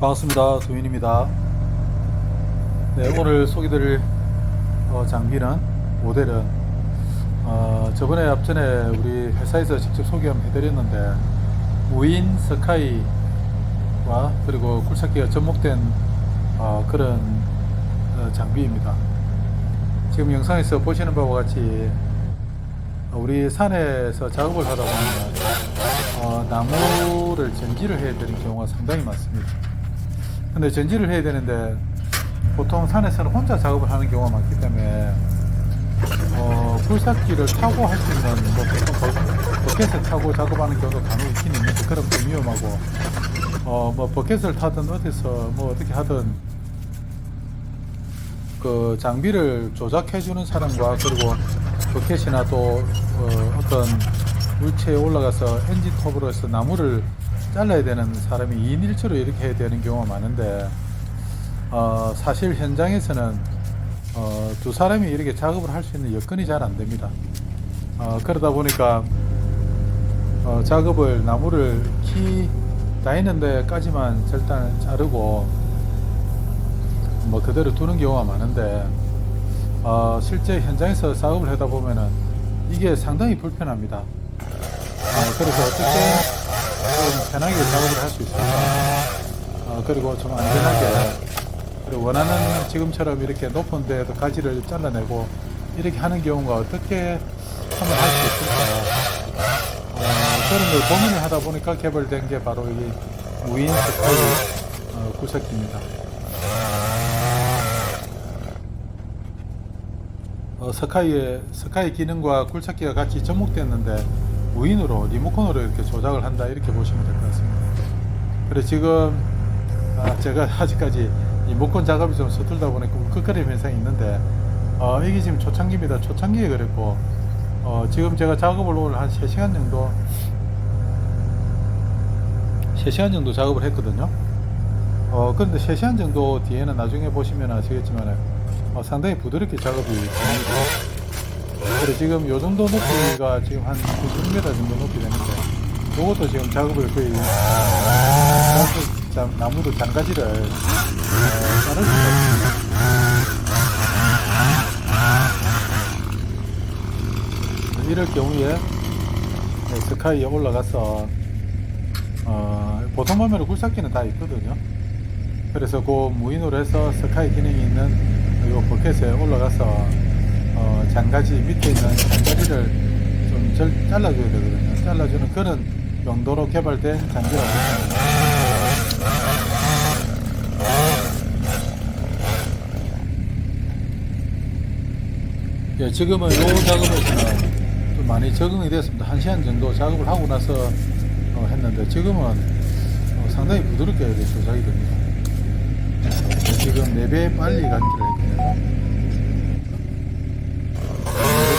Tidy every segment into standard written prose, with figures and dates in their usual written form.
반갑습니다. 도윤입니다. 네, 오늘 소개드릴 장비는 모델은 저번에 앞전에 우리 회사에서 직접 소개 한번 해드렸는데 무인 스카이와 그리고 굴착기가 접목된 그런 장비입니다. 지금 영상에서 보시는 바와 같이 우리 산에서 작업을 하다 보면 나무를 전지를 해야 되는 경우가 상당히 많습니다. 근데 전지를 해야 되는데 보통 산에서는 혼자 작업을 하는 경우가 많기 때문에 굴삭기를 타고 할 수 있는 버켓을 타고 작업하는 경우도 간혹 있긴 있는데 그럼 좀 위험하고 버켓을 타든 어디서 어떻게 하든 그 장비를 조작해 주는 사람과 그리고 버켓이나 또 어떤 물체에 올라가서 엔진 톱으로 해서 나무를 잘라야 되는 사람이 2인 1조로 이렇게 해야 되는 경우가 많은데 사실 현장에서는 두 사람이 이렇게 작업을 할 수 있는 여건이 잘 안 됩니다. 그러다 보니까 작업을 나무를 키 다있는 데까지만 절단 자르고 그대로 두는 경우가 많은데 실제 현장에서 작업을 하다 보면은 이게 상당히 불편합니다. 그래서 어떻게 좀 편하게 작업을 할 수 있을까, 그리고 좀 안전하게, 그리고 원하는 지금처럼 이렇게 높은 데에도 가지를 잘라내고 이렇게 하는 경우가 어떻게 하면 할 수 있을까, 그런 걸 고민을 하다 보니까 개발된 게 바로 이 무인 스카이 굴삭기입니다. 스카이 기능과 굴착기가 같이 접목됐는데 무인으로 리모컨으로 이렇게 조작을 한다 이렇게 보시면 될 것 같습니다. 그래 지금 제가 아직까지 리모컨 작업이 좀 서툴다 보니까 울컥거리는 현상이 있는데 이게 지금 초창기입니다. 초창기에 그랬고 지금 제가 작업을 오늘 한 3시간 정도 작업을 했거든요. 그런데 3시간 정도 뒤에는 나중에 보시면 아시겠지만 상당히 부드럽게 작업이 됩니다. 그래 지금 요 정도 높이가 지금 한 90m 정도 높이 되는데 요것도 지금 작업을 거의 나무도 장가지를 자를 수가 없습니다. 이럴 경우에 스카이에 올라가서 보통 보면 굴삭기는 다 있거든요. 그래서 그 무인으로 해서 스카이 기능이 있는 요 버켓에 올라가서 장가지 밑에 있는 장가지를 좀 잘라줘야 되거든요. 잘라주는 그런 용도로 개발된 장비라고 합니다. 예, 지금은 요 작업에서는 좀 많이 적응이 됐습니다. 1시간 정도 작업을 하고 나서 했는데 지금은 상당히 부드럽게 조작이 됩니다. 지금 4배 빨리 감기를 했거든요.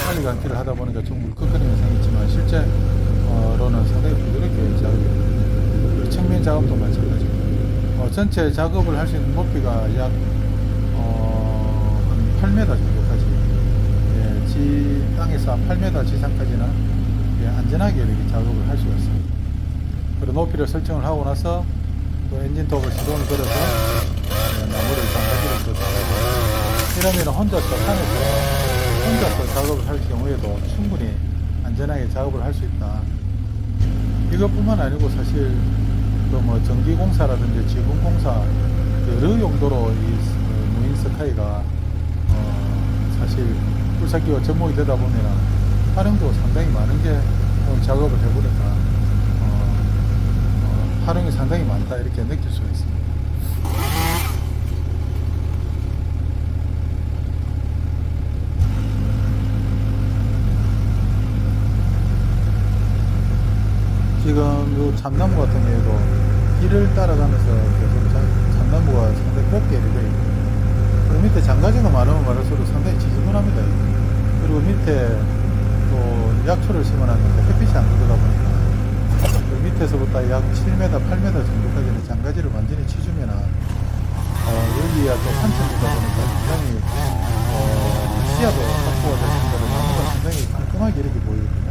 빨리 감기를 하다 보니까 좀 물컥거리는 현상이 있지만 실제로는 상당히 부드럽게 작업이 됩니다. 그리고 측면 작업도 마찬가지고 전체 작업을 할 수 있는 높이가 약 한 8m 정도까지, 예, 땅에서 한 8m 지상까지는 안전하게 이렇게 작업을 할 수가 있습니다. 그리고 높이를 설정을 하고 나서 또 엔진톱을 시동을 걸어서 나무를 장가지를 또 이러면 혼자서 작업을 할 경우에도 충분히 안전하게 작업을 할 수 있다. 이것뿐만 아니고 사실 또 전기공사라든지 지붕공사 여러 용도로 이 무인 스카이가 사실 굴삭기가 접목이 되다 보면 활용도 상당히 많은 게 오늘 작업을 해보니까 활용이 상당히 많다 이렇게 느낄 수가 있습니다. 지금 요 참나무 같은 경우에도 길을 따라가면서 계속 참나무가 상당히 곱게 이루어져 있거든요. 그리고 밑에 장가지가 많으면 많을수록 상당히 지저분합니다. 그리고 밑에 또 약초를 심어놨는데 햇빛이 안 들어오다 보니까 그 밑에서부터 약 7m, 8m 정도까지는 장가지를 완전히 치주면 여기가 또 산천이다 보니까 굉장히 시야도 확보가 되니까 나무가 굉장히 깔끔하게 이렇게 보이거든요.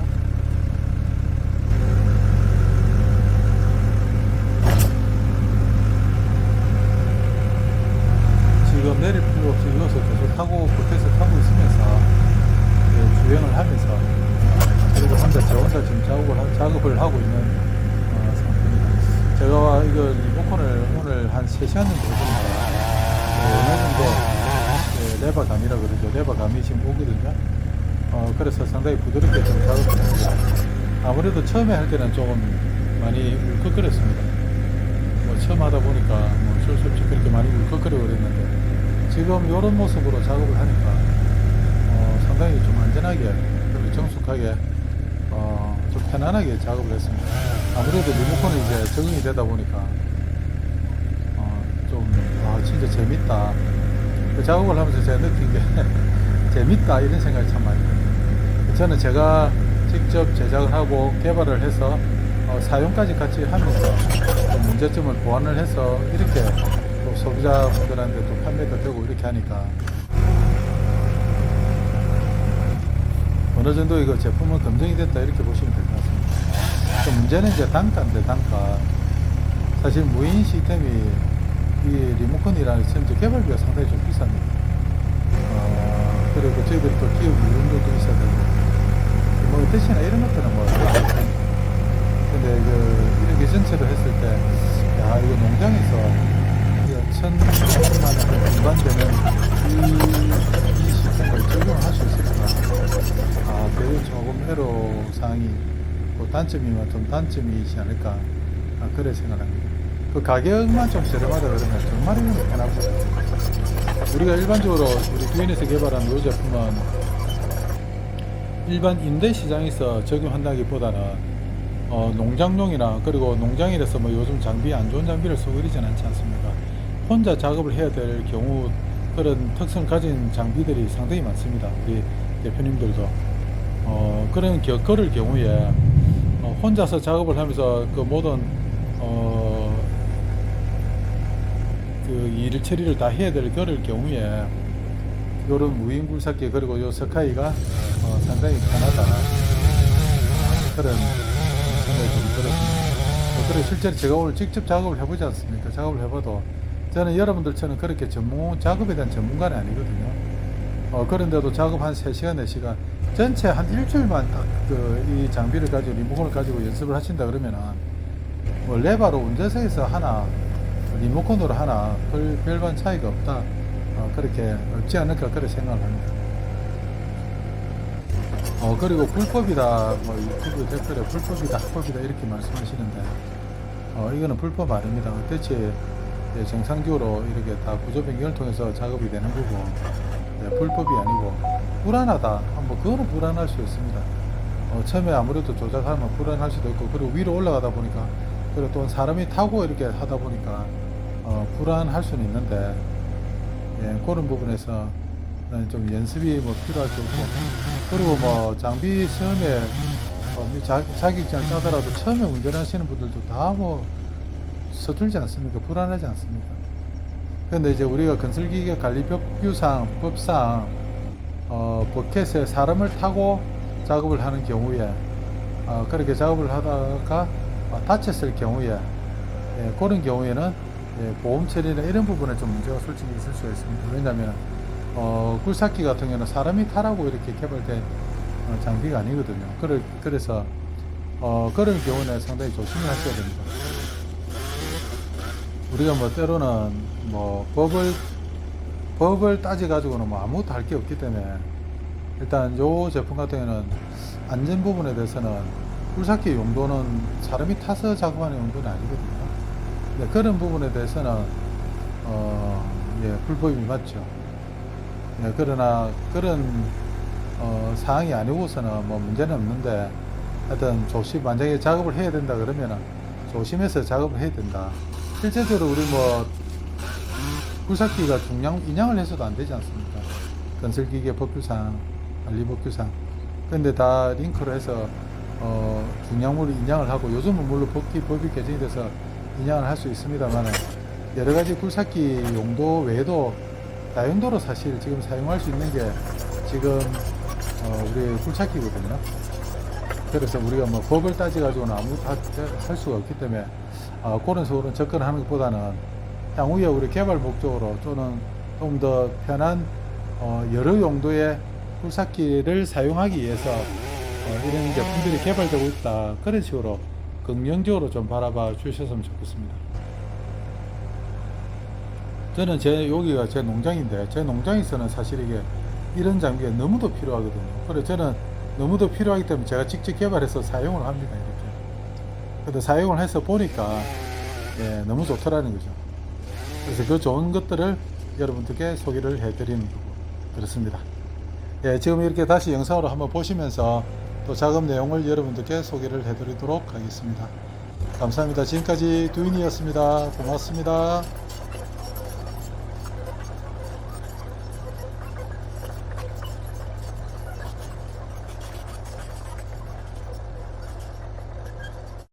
제가 이거 리모컨을 오늘 한 3시간 정도 해보니까 어느 정도 레버감이라 그러죠. 레버감이 지금 오거든요. 그래서 상당히 부드럽게 좀 작업했습니다. 아무래도 처음에 할 때는 조금 많이 울컥거렸습니다. 뭐 처음 하다 보니까 뭐 어쩔 수 없이 그렇게 많이 울컥거려 그랬는데 지금 이런 모습으로 작업을 하니까 상당히 좀 안전하게 그리고 정숙하게 좀 편안하게 작업을 했습니다. 아무래도 리모컨이 이제 적응이 되다 보니까 진짜 재밌다. 그 작업을 하면서 제가 느낀 게 재밌다 이런 생각이 참 많이 들어요. 저는 제가 직접 제작을 하고 개발을 해서 사용까지 같이 하면서 또 문제점을 보완을 해서 이렇게 또 소비자분들한테 또 판매가 되고 이렇게 하니까 어느 정도 이거 제품은 검증이 됐다 이렇게 보시면 될 것 같습니다. 또 문제는 이제 단가인데 단가. 사실 무인 시스템이 이 리모컨이라는 시스템 개발비가 상당히 좀 비쌉니다. 그리고 저희들이 또 기업 이윤도도 있어야 되고 뭐 대신에 이런 것들은 뭐 근데 이렇게 전체로 했을 때 야 이거 농장에서 1,000만 원 공간되는 이 시스템을 적용을 할 수 있을까? 그게 조금 애로사항이 단점이면 좀 단점이지 않을까? 그래 생각합니다. 그 가격만 좀 저렴하다 그러면 정말 이건 편합니다. 우리가 일반적으로 우리 두인에서 개발한 이 제품은 일반 임대 시장에서 적용한다기보다는 농장용이나 그리고 농장이라서 뭐 요즘 장비 안 좋은 장비를 쓰고 이러진 않지 않습니까? 혼자 작업을 해야 될 경우 그런 특성을 가진 장비들이 상당히 많습니다. 우리 대표님들도 그럴 경우에 혼자서 작업을 하면서 그 모든 그 일 처리를 다 해야 될 그럴 경우에 요런 무인 굴삭기 그리고 요 스카이가 상당히 편하다 그런 생각이 좀 들었습니다. 그리고 실제로 제가 오늘 직접 작업을 해보지 않습니까? 작업을 해봐도 저는 여러분들처럼 그렇게 작업에 대한 전문가는 아니거든요. 그런데도 작업 한 3시간 4시간 전체 한 일주일만 딱 이 장비를 가지고 리모컨을 가지고 연습을 하신다 그러면은 뭐 레바로 운전석에서 하나 리모컨으로 하나 별반 차이가 없다. 그렇게 없지 않을까 그렇게 생각을 합니다. 그리고 불법이다 뭐 유튜브 댓글에 불법이다 합법이다 이렇게 말씀하시는데 이거는 불법 아닙니다. 대체 정상적으로 이렇게 다 구조 변경을 통해서 작업이 되는 거고 불법이 아니고 불안하다 뭐 그거는 불안할 수 있습니다. 처음에 아무래도 조작하면 불안할 수도 있고 그리고 위로 올라가다 보니까 그리고 또 사람이 타고 이렇게 하다 보니까 불안할 수는 있는데 그런 부분에서 좀 연습이 뭐 필요할 수 있고 그리고 뭐 장비 시험에 자격증을 따더라도 처음에 운전하시는 분들도 다 뭐 서툴지 않습니까? 불안하지 않습니까? 그런데 이제 우리가 건설기계 관리 법상 버켓에 사람을 타고 작업을 하는 경우에 그렇게 작업을 하다가 다쳤을 경우에 그런 경우에는 보험 처리나 이런 부분에 좀 문제가 솔직히 있을 수가 있습니다. 왜냐하면 굴삭기 같은 경우는 사람이 타라고 이렇게 개발된 장비가 아니거든요. 그래서 그런 경우는 상당히 조심을 하셔야 됩니다. 우리가 뭐 때로는 뭐 법을 따져 가지고는 뭐 아무것도 할 게 없기 때문에 일단 요 제품 같은 경우는 안전 부분에 대해서는 굴삭기 용도는 사람이 타서 작업하는 용도는 아니거든요. 그런 부분에 대해서는 불법이 맞죠. 그러나 그런 사항이 아니고서는 뭐 문제는 없는데 하여튼 만약에 작업을 해야 된다 그러면은 조심해서 작업을 해야 된다. 실제적으로 우리 뭐 굴삭기가 인양을 해서도 안 되지 않습니까? 건설기계 법규상, 관리법규상. 근데 다 링크로 해서 중량물을 인양을 하고 요즘은 물론 법이 개정이 돼서 인양을 할 수 있습니다만 여러 가지 굴삭기 용도 외에도 다용도로 사실 지금 사용할 수 있는 게 지금 우리 굴착기거든요. 그래서 우리가 뭐 법을 따져가지고는 아무것도 할 수가 없기 때문에 그런 식으로 접근하는 것보다는 향후에 우리 개발 목적으로 또는 좀 더 편한 여러 용도의 굴삭기를 사용하기 위해서 이런 제품들이 개발되고 있다. 그런 식으로 긍정적으로 좀 바라봐 주셨으면 좋겠습니다. 저는 여기가 제 농장인데, 제 농장에서는 사실 이게 이런 장비가 너무도 필요하거든요. 그래서 저는 너무도 필요하기 때문에 제가 직접 개발해서 사용을 합니다. 이렇게. 근데 사용을 해서 보니까 예, 너무 좋더라는 거죠. 그래서 그 좋은 것들을 여러분들께 소개를 해드리는 거고 그렇습니다. 예, 지금 이렇게 다시 영상으로 한번 보시면서 또 작업 내용을 여러분들께 소개를 해드리도록 하겠습니다. 감사합니다. 지금까지 두인이었습니다. 고맙습니다.